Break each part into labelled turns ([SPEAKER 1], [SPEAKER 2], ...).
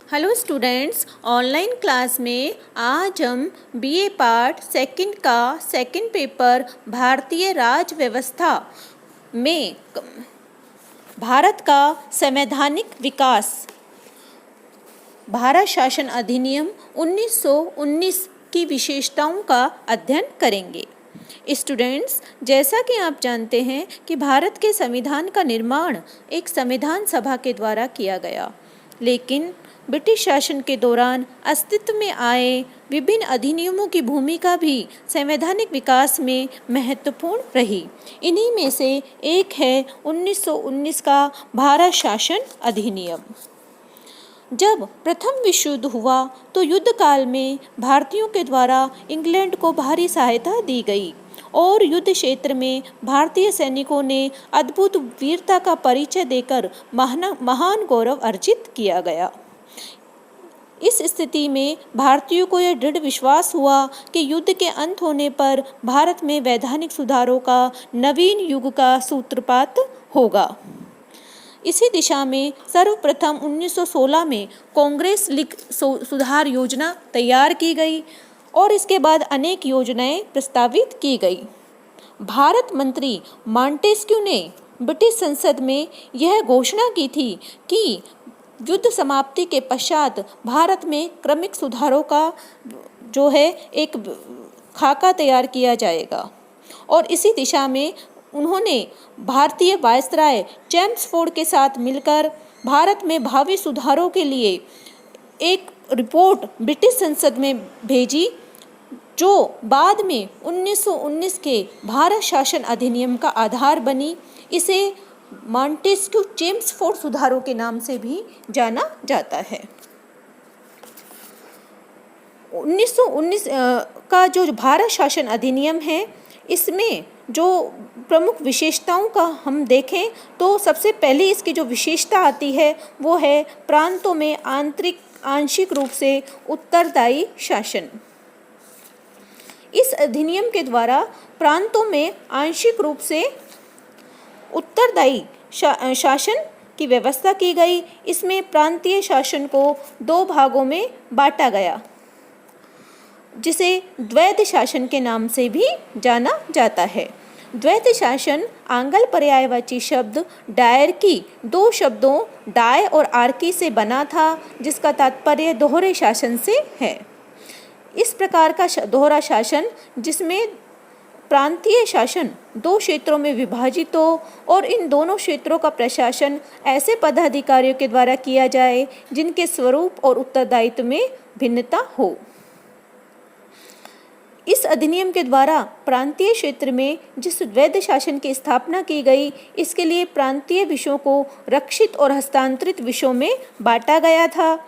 [SPEAKER 1] Hello students, online class में आज हम बीए पार्ट सेकंड का सेकंड पेपर भारतीय राज व्यवस्था में भारत का संवैधानिक विकास भारत शासन अधिनियम 1919 की विशेषताओं का अध्ययन करेंगे। स्टूडेंट्स, जैसा कि आप जानते हैं कि भारत के संविधान का निर्माण एक संविधान सभा के द्वारा किया गया, लेकिन ब्रिटिश शासन के दौरान अस्तित्व में आए विभिन्न अधिनियमों की भूमिका भी संवैधानिक विकास में महत्वपूर्ण रही। इन्हीं में से एक है 1919 का भारत शासन अधिनियम। जब प्रथम विश्व युद्ध हुआ तो युद्ध काल में भारतीयों के द्वारा इंग्लैंड को भारी सहायता दी गई और युद्ध क्षेत्र में भारतीय सैनिकों ने अद्भुत वीरता का परिचय देकर महान गौरव अर्जित किया गया। इस स्थिति में भारतीयों को यह दृढ़ विश्वास हुआ कि युद्ध के अंत होने पर भारत में वैधानिक सुधारों का नवीन युग का सूत्रपात होगा। इसी दिशा में सर्वप्रथम 1916 में कांग्रेस लीग सुधार योजना तैयार की गई और इसके बाद अनेक योजनाएं प्रस्तावित की गई। भारत मंत्री मॉन्टेस्क्यू ने ब्रिटिश संसद में यह घोषणा की थी कि युद्ध समाप्ति के पश्चात भारत में क्रमिक सुधारों का एक खाका तैयार किया जाएगा और इसी दिशा में उन्होंने भारतीय वायसराय चेम्सफोर्ड के साथ मिलकर भारत में भावी सुधारों के लिए एक रिपोर्ट ब्रिटिश संसद में भेजी, जो बाद में 1919 के भारत शासन अधिनियम का आधार बनी। इसे मॉन्टेस्क्यू चेम्सफोर्ड सुधारों के नाम से भी जाना जाता है। 1919 का जो भारत शासन अधिनियम है, इसमें जो प्रमुख विशेषताओं का हम देखें तो सबसे पहले इसकी जो विशेषता आती है वो है प्रांतों में आंशिक रूप से उत्तरदायी शासन। इस अधिनियम के द्वारा प्रांतों में आंशिक रूप से उत्तरदायी शासन की व्यवस्था की गई। इसमें प्रांतीय शासन को दो भागों में बांटा गया, जिसे द्वैध शासन के नाम से भी जाना जाता है। द्वैध शासन आंग्ल पर्यायवाची शब्द डायरकी दो शब्दों डाय और आर्की से बना था, जिसका तात्पर्य दोहरे शासन से है। इस प्रकार का दोहरा शासन, जिसमें प्रांतीय शासन दो क्षेत्रों में विभाजित हो और इन दोनों क्षेत्रों का प्रशासन ऐसे पदाधिकारियों के द्वारा किया जाए जिनके स्वरूप और उत्तरदायित्व में भिन्नता हो। इस अधिनियम के द्वारा प्रांतीय क्षेत्र में जिस द्वैध शासन की स्थापना की गई, इसके लिए प्रांतीय विषयों को रक्षित और हस्तांतरित विषयों में बांटा गया था।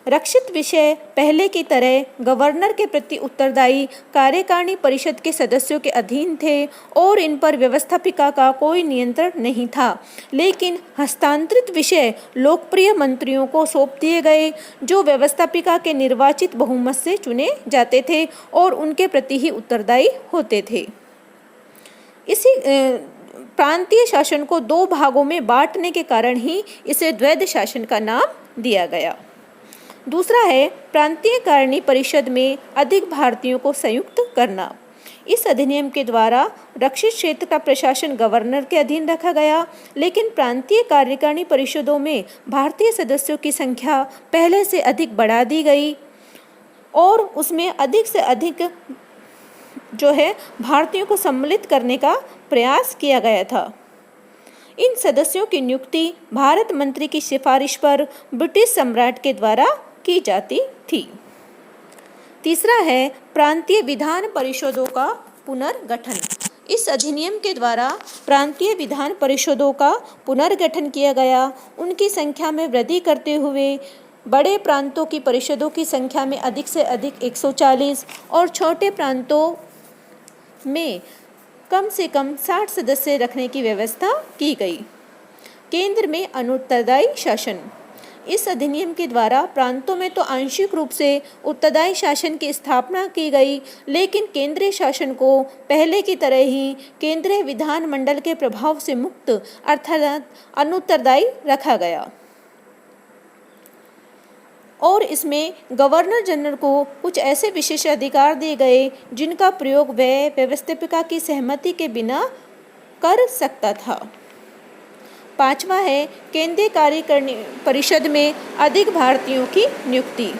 [SPEAKER 1] रक्षित विषय पहले की तरह गवर्नर के प्रति उत्तरदायी कार्यकारिणी परिषद के सदस्यों के अधीन थे और इन पर व्यवस्थापिका का कोई नियंत्रण नहीं था, लेकिन हस्तांतरित विषय लोकप्रिय मंत्रियों को सौंप दिए गए, जो व्यवस्थापिका के निर्वाचित बहुमत से चुने जाते थे और उनके प्रति ही उत्तरदायी होते थे। इसी प्रांतीय शासन को दो भागों में बांटने के कारण ही इसे द्वैध शासन का नाम दिया गया। दूसरा है प्रांतीय कारिणी परिषद में अधिक भारतीयों को संयुक्त करना। इस अधिनियम के द्वारा रक्षित क्षेत्र का प्रशासन गवर्नर के अधीन रखा गया, लेकिन प्रांतीय कार्यकारिणी परिषदों में भारतीय सदस्यों की संख्या पहले से अधिक बढ़ा दी गई और उसमें अधिक से अधिक भारतीयों को सम्मिलित करने का प्रयास किया गया था। इन सदस्यों की नियुक्ति भारत मंत्री की सिफारिश पर ब्रिटिश सम्राट के द्वारा की जाती थी। तीसरा है प्रांतीय विधान परिषदों का पुनर्गठन। इस अधिनियम के द्वारा प्रांतीय विधान परिषदों का पुनर्गठन किया गया। उनकी संख्या में वृद्धि करते हुए बड़े प्रांतों की परिषदों की संख्या में अधिक से अधिक 140 और छोटे प्रांतों में कम से कम 60 सदस्य रखने की व्यवस्था की गई। केंद्र में अनुत्तरदायी शासन। इस अधिनियम के द्वारा प्रांतों में तो आंशिक रूप से उत्तरदायी शासन की स्थापना की गई, लेकिन केंद्रीय शासन को पहले की तरह ही केंद्रीय विधानमंडल के प्रभाव से मुक्त अर्थात अनुत्तरदायी रखा गया। और इसमें गवर्नर जनरल को कुछ ऐसे विशेष अधिकार दिए गए जिनका प्रयोग वह व्यवस्थापिका की सहमति के बिना कर सकता था। 5वां है केंद्रीय कार्यकारिणी परिषद में अधिक भारतीयों की नियुक्ति।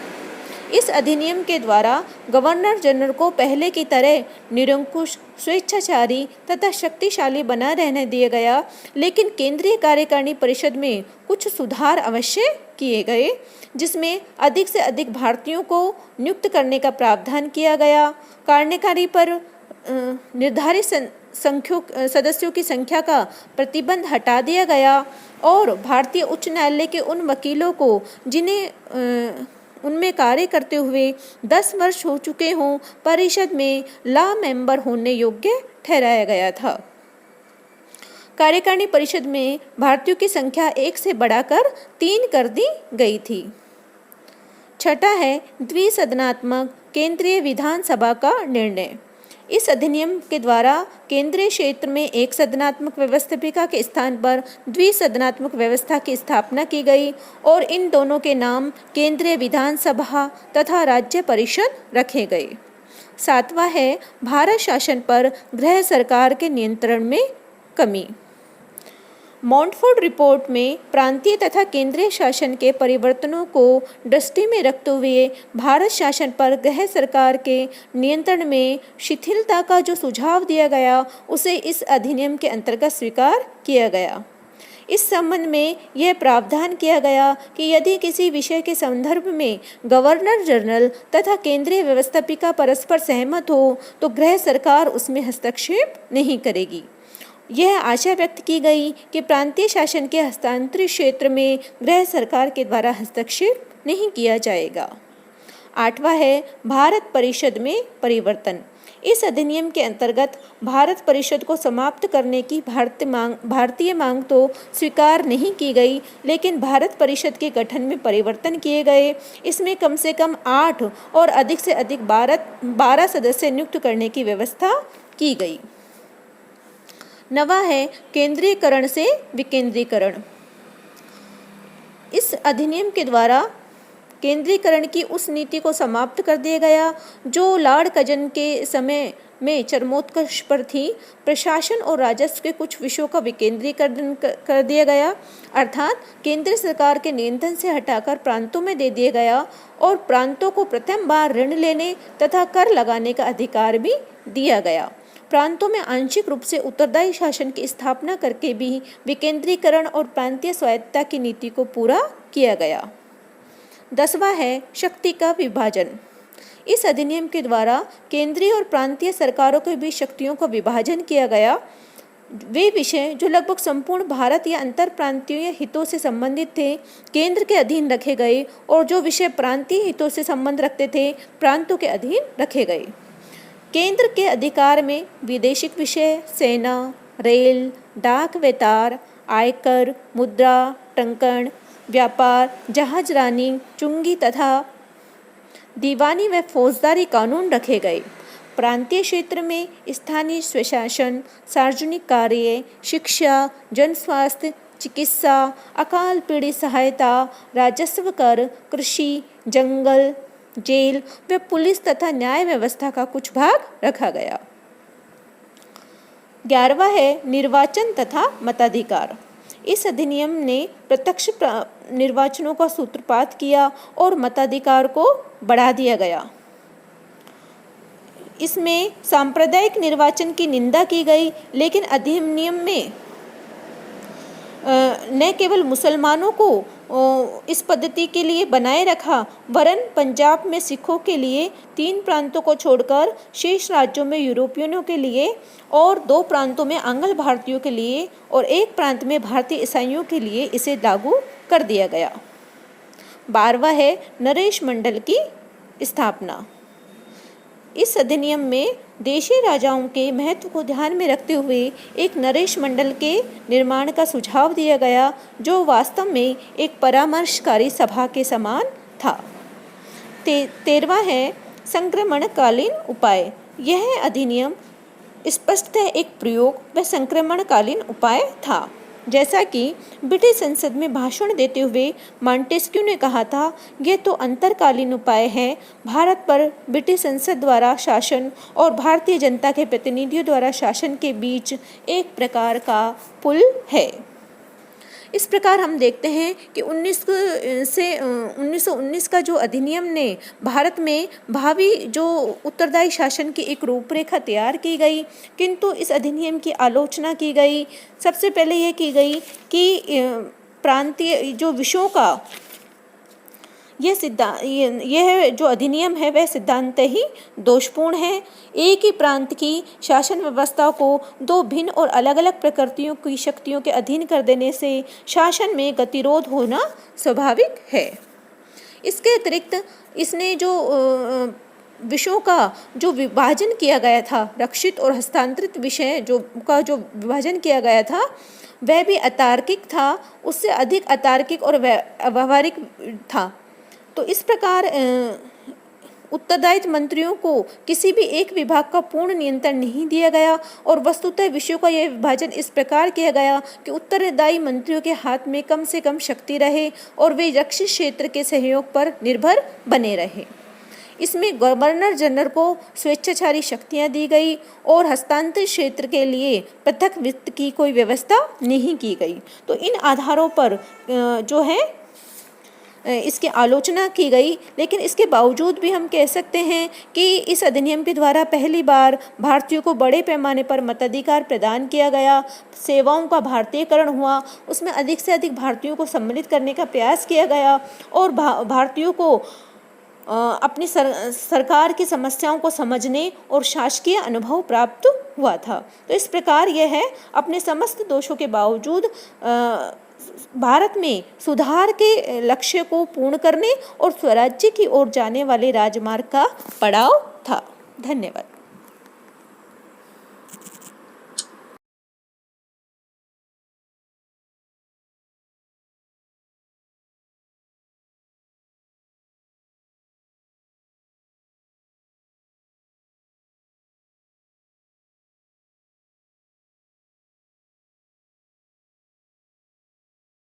[SPEAKER 1] इस अधिनियम के द्वारा गवर्नर जनरल को पहले की तरह निरंकुश, स्वेच्छाचारी तथा शक्तिशाली बना रहने दिया गया, लेकिन केंद्रीय कार्यकारिणी परिषद में कुछ सुधार अवश्य किए गए, जिसमें अधिक से अधिक भारतीयों को नियुक्त करने का प्रावधान किया गया। कार्यकारिणी पर निर्धारित सदस्यों की संख्या का प्रतिबंध हटा दिया गया और भारतीय उच्च न्यायालय के उन वकीलों को जिन्हें उनमें कार्य करते हुए 10 वर्ष हो चुके हों, परिषद में लॉ मेंबर होने योग्य ठहराया गया था। कार्यकारिणी परिषद में भारतीयों की संख्या 1 से बढ़ाकर 3 कर दी गई थी। 6वां है द्विसदनात्मक केंद्रीय विधानसभा का निर्णय। इस अधिनियम के द्वारा केंद्रीय क्षेत्र में एक सदनात्मक व्यवस्थापिका के स्थान पर द्विसदनात्मक व्यवस्था की स्थापना की गई और इन दोनों के नाम केंद्रीय विधानसभा तथा राज्य परिषद रखे गए। 7वां है भारत शासन पर गृह सरकार के नियंत्रण में कमी। मॉन्टफोर्ड रिपोर्ट में प्रांतीय तथा केंद्रीय शासन के परिवर्तनों को दृष्टि में रखते हुए भारत शासन पर गृह सरकार के नियंत्रण में शिथिलता का जो सुझाव दिया गया, उसे इस अधिनियम के अंतर्गत स्वीकार किया गया। इस संबंध में यह प्रावधान किया गया कि यदि किसी विषय के संदर्भ में गवर्नर जनरल तथा केंद्रीय व्यवस्थापिका परस्पर सहमत हो तो गृह सरकार उसमें हस्तक्षेप नहीं करेगी। यह आशा व्यक्त की गई कि प्रांतीय शासन के हस्तांतरित क्षेत्र में गृह सरकार के द्वारा हस्तक्षेप नहीं किया जाएगा। 8वां है भारत परिषद में परिवर्तन। इस अधिनियम के अंतर्गत भारत परिषद को समाप्त करने की भारतीय मांग तो स्वीकार नहीं की गई, लेकिन भारत परिषद के गठन में परिवर्तन किए गए। इसमें कम से कम 8 और अधिक से अधिक 12 सदस्य नियुक्त करने की व्यवस्था की गई। 9वां है केंद्रीकरण से विकेंद्रीकरण। इस अधिनियम के द्वारा केंद्रीकरण की उस नीति को समाप्त कर दिया गया जो लॉर्ड कजन के समय में चरमोत्कर्ष पर थी। प्रशासन और राजस्व के कुछ विषयों का विकेंद्रीकरण कर दिया गया, अर्थात केंद्र सरकार के नियंत्रण से हटाकर प्रांतों में दे दिया गया और प्रांतों को प्रथम बार ऋण लेने तथा कर लगाने का अधिकार भी दिया गया। प्रांतों में आंशिक रूप से उत्तरदायी शासन की स्थापना करके भी विकेंद्रीकरण और प्रांतीय स्वायत्तता की नीति को पूरा किया गया। 10वां है शक्ति का विभाजन। इस अधिनियम के द्वारा केंद्रीय और प्रांतीय सरकारों के बीच शक्तियों का विभाजन किया गया। वे विषय जो लगभग संपूर्ण भारत या अंतर प्रांतीय हितों से संबंधित थे, केंद्र के अधीन रखे गए और जो विषय प्रांतीय हितों से संबंध रखते थे, प्रांतों के अधीन रखे गए। केंद्र के अधिकार में विदेशिक विषय, सेना, रेल, डाक वेतार, आयकर, मुद्रा, टंकण, व्यापार, जहाजरानी, चुंगी तथा दीवानी व फौजदारी कानून रखे गए। प्रांतीय क्षेत्र में स्थानीय स्वशासन, सार्वजनिक कार्य, शिक्षा, जन स्वास्थ्य, चिकित्सा, अकाल पीड़ित सहायता, राजस्व कर, कृषि, जंगल, जेल व पुलिस तथा न्याय व्यवस्था का कुछ भाग रखा गया। 11वां है निर्वाचन तथा मताधिकार। इस अधिनियम ने प्रत्यक्ष निर्वाचनों का सूत्रपात किया और मताधिकार को बढ़ा दिया गया। इसमें सांप्रदायिक निर्वाचन की निंदा की गई, लेकिन अधिनियम में न केवल मुसलमानों को इस पद्धति के लिए बनाए रखा, वरन पंजाब में सिखों के लिए 3 प्रांतों को छोड़कर शेष राज्यों में यूरोपियनों के लिए और 2 प्रांतों में आंग्ल भारतीयों के लिए और 1 प्रांत में भारतीय ईसाइयों के लिए इसे लागू कर दिया गया। 12वां है नरेश मंडल की स्थापना। इस अधिनियम में देशी राजाओं के महत्व को ध्यान में रखते हुए एक नरेश मंडल के निर्माण का सुझाव दिया गया, जो वास्तव में एक परामर्शकारी सभा के समान था। 13वां है संक्रमणकालीन उपाय। यह अधिनियम स्पष्टतः एक प्रयोग व संक्रमणकालीन उपाय था। जैसा कि ब्रिटिश संसद में भाषण देते हुए मॉन्टेस्क्यू ने कहा था, यह तो अंतरकालीन उपाय है, भारत पर ब्रिटिश संसद द्वारा शासन और भारतीय जनता के प्रतिनिधियों द्वारा शासन के बीच एक प्रकार का पुल है। इस प्रकार हम देखते हैं कि 1919 का जो अधिनियम ने भारत में भावी जो उत्तरदायी शासन की एक रूपरेखा तैयार की गई, किंतु इस अधिनियम की आलोचना की गई। सबसे पहले ये की गई कि प्रांतीय जो विषयों का यह जो अधिनियम है वह सिद्धांत ही दोषपूर्ण है। एक ही प्रांत की शासन व्यवस्था को दो भिन्न और अलग अलग प्रकृतियों की शक्तियों के अधीन कर देने से शासन में गतिरोध होना स्वाभाविक है। इसके अतिरिक्त इसने जो विषयों का जो विभाजन किया गया था, रक्षित और हस्तांतरित विषय जो विभाजन किया गया था वह भी अतार्किक था, उससे अधिक अतार्किक और व्यावहारिक था। तो इस प्रकार उत्तरदायित्व मंत्रियों को किसी भी एक विभाग का पूर्ण नियंत्रण नहीं दिया गया और वस्तुतः विषयों का यह विभाजन इस प्रकार किया गया कि उत्तरदायी मंत्रियों के हाथ में कम से कम शक्ति रहे और वे रक्षित क्षेत्र के सहयोग पर निर्भर बने रहे। इसमें गवर्नर जनरल को स्वेच्छाचारी शक्तियां दी गई और हस्तांतरित क्षेत्र के लिए पृथक वित्त की कोई व्यवस्था नहीं की गई। तो इन आधारों पर जो है इसकी आलोचना की गई, लेकिन इसके बावजूद भी हम कह सकते हैं कि इस अधिनियम के द्वारा पहली बार भारतीयों को बड़े पैमाने पर मताधिकार प्रदान किया गया, सेवाओं का भारतीयकरण हुआ, उसमें अधिक से अधिक भारतीयों को सम्मिलित करने का प्रयास किया गया और भारतीयों को अपनी सरकार की समस्याओं को समझने और शासकीय अनुभव प्राप्त हुआ था। तो इस प्रकार यह है अपने समस्त दोषों के बावजूद भारत में सुधार के लक्ष्य को पूर्ण करने और स्वराज्य की ओर जाने वाले राजमार्ग का पड़ाव था। धन्यवाद।